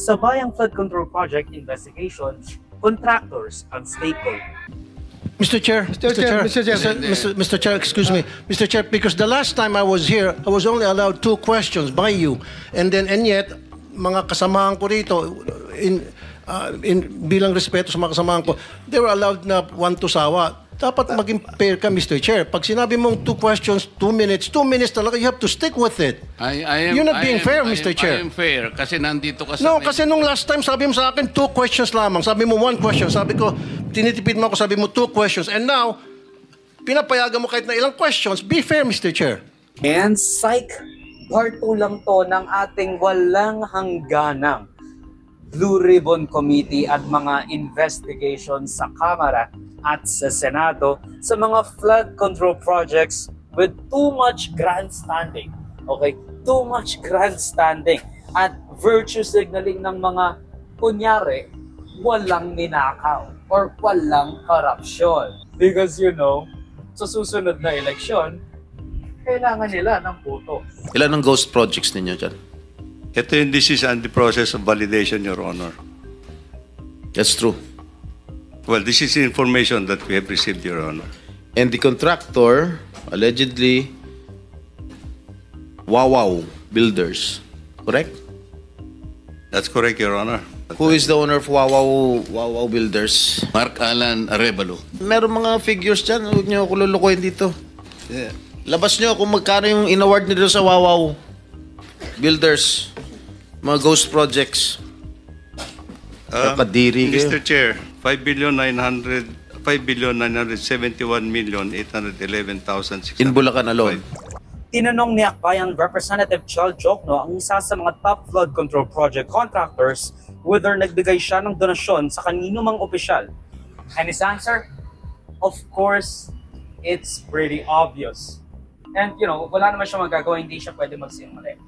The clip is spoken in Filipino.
sa Bayang Flood Control Project investigation, contractors ang stakeholder. Mr. Chair, Mr. Chair, excuse me, Mr. Chair, because the last time I was here, I was only allowed 2 questions by you, and yet mga kasamahan ko rito, bilang respeto sa mga kasamahan ko, they were allowed na 1 to sawa. Dapat maging fair ka, Mr. Chair. Pag sinabi mong 2 questions, 2 minutes talaga, you have to stick with it. You're not being fair, Mr. Chair. I am fair kasi nandito ka sa... No, kasi nung last time, sabi mo sa akin, 2 questions lamang. Sabi mo 1 question. Sabi ko, tinitipid mo ako, sabi mo 2 questions. And now, pinapayagan mo kahit na ilang questions. Be fair, Mr. Chair. And psych, part 2 lang to ng ating walang hangganang Blue Ribbon Committee at mga investigations sa Kamara at sa Senado sa mga flood control projects with too much grandstanding. Okay? Too much grandstanding at virtue signaling ng mga kunyari walang ninakaw or walang corruption. Because sa susunod na eleksyon, kailangan nila ng boto. Ilan ang ghost projects ninyo dyan? This is on the process of validation, Your Honor. That's true. Well, this is information that we have received, Your Honor. And the contractor, allegedly, Wawaw Builders, correct? That's correct, Your Honor. Who is the owner of Wawaw Builders? Mark Alan Arevalo. Meron mga figures dyan, huwag niyo ako lulukuhin dito. Yeah. Labas niyo kung magkano yung in-award nila sa Wawaw Builders, mga ghost projects. Kadiri kayo. Mr. Chair, 5,971,811,605. In Bulacan alone. Tinanong ni Akbayan Representative Chal Jokno ang isa sa mga top flood control project contractors whether nagbigay siya ng donasyon sa kanino mang opisyal. And his answer, of course, it's pretty obvious. And wala naman siya magagawa, hindi siya pwede magsinungaling.